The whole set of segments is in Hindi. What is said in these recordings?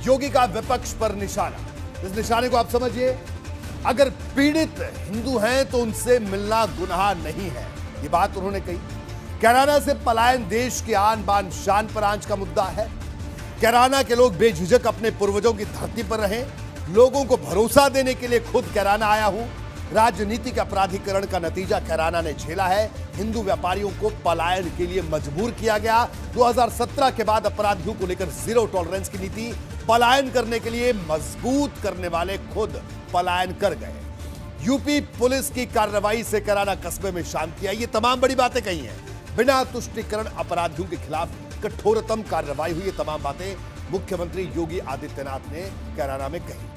योगी का विपक्ष पर निशाना। इस निशाने को आप समझिए, अगर पीड़ित हिंदू हैं तो उनसे मिलना गुनाह नहीं है, ये बात उन्होंने कही। कैराना से पलायन देश की आन बान शान पर आंच का मुद्दा है। कैराना के लोग बेझिझक अपने पूर्वजों की धरती पर रहे। लोगों को भरोसा देने के लिए खुद कैराना आया हूं। राजनीतिक अपराधीकरण का नतीजा कैराना ने झेला है। हिंदू व्यापारियों को पलायन के लिए मजबूर किया गया। 2017 के बाद अपराधियों को लेकर जीरो टॉलरेंस की नीति, पलायन करने के लिए मजबूत करने वाले खुद पलायन कर गए। यूपी पुलिस की कार्रवाई से कैराना कस्बे में शांति आई। ये तमाम बड़ी बातें कही हैं। बिना तुष्टीकरण अपराधियों के खिलाफ कठोरतम कार्रवाई हुई। ये तमाम बातें मुख्यमंत्री योगी आदित्यनाथ ने कैराना में कही।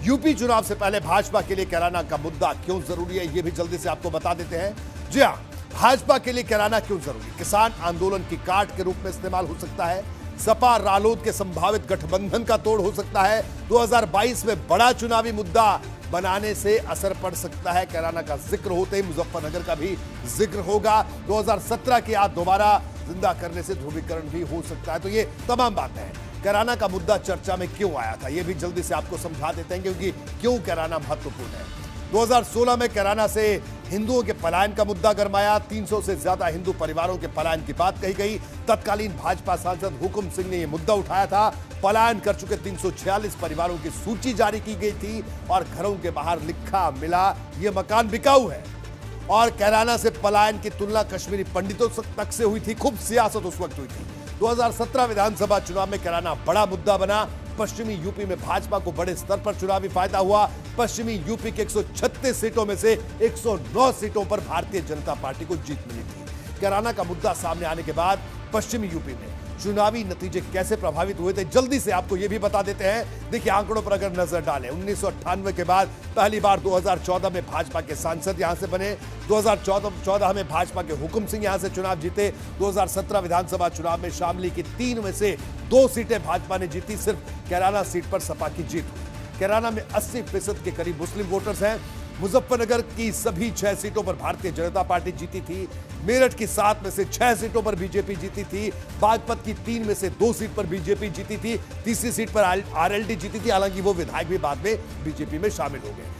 यूपी चुनाव से पहले भाजपा के लिए कैराना का मुद्दा क्यों जरूरी है, ये भी जल्दी से आपको बता देते हैं। जी हां, भाजपा के लिए कैराना क्यों जरूरी? किसान आंदोलन की काट के रूप में इस्तेमाल हो सकता है। सपा रालोद के संभावित गठबंधन का तोड़ हो सकता है। 2022 में बड़ा चुनावी मुद्दा बनाने से असर पड़ सकता है। कैराना का जिक्र होते ही मुजफ्फरनगर का भी जिक्र होगा। 2017 की याद दोबारा जिंदा करने से ध्रुवीकरण भी हो सकता है। तो ये तमाम बातें हैं। कैराना का मुद्दा चर्चा में क्यों आया था, ये भी जल्दी से आपको समझा देते हैं, क्योंकि क्यों कैराना महत्वपूर्ण है। 2016 में कैराना से हिंदुओं के पलायन का मुद्दा गरमाया। 300 से ज्यादा हिंदू परिवारों के पलायन की बात कही गई। तत्कालीन भाजपा सांसद हुकुम सिंह ने यह मुद्दा उठाया था। पलायन कर चुके 346 परिवारों की सूची जारी की गई थी और घरों के बाहर लिखा मिला ये मकान बिकाऊ है। और कैराना से पलायन की तुलना कश्मीरी पंडितों तक से हुई थी। खूब सियासत उस वक्त हुई थी। 2017 विधानसभा चुनाव में कैराना बड़ा मुद्दा बना। पश्चिमी यूपी में भाजपा को बड़े स्तर पर चुनावी फायदा हुआ। पश्चिमी यूपी के 136 सीटों में से 109 सीटों पर भारतीय जनता पार्टी को जीत मिली थी। कैराना का मुद्दा सामने आने के बाद पश्चिमी यूपी में चुनावी नतीजे कैसे प्रभावित हुए थे, जल्दी से आपको यह भी बता देते हैं। देखिए, आंकड़ों पर अगर नजर डालें, 1998 के बाद पहली बार 2014 में भाजपा के सांसद यहां से बने। 2014 में भाजपा के हुकुम सिंह यहां से चुनाव जीते। 2017 विधानसभा चुनाव में शामली की 3 में से 2 सीटें भाजपा ने जीती। सिर्फ कैराना सीट पर सपा की जीत हुई। कैराना में 80% के करीब मुस्लिम वोटर्स हैं। मुजफ्फरनगर की सभी 6 सीटों पर भारतीय जनता पार्टी जीती थी। मेरठ की 7 में से 6 सीटों पर बीजेपी जीती थी। बागपत की 3 में से 2 सीट पर बीजेपी जीती थी। तीसरी सीट पर आरएलडी जीती थी। हालांकि वो विधायक भी बाद में बीजेपी में शामिल हो गए।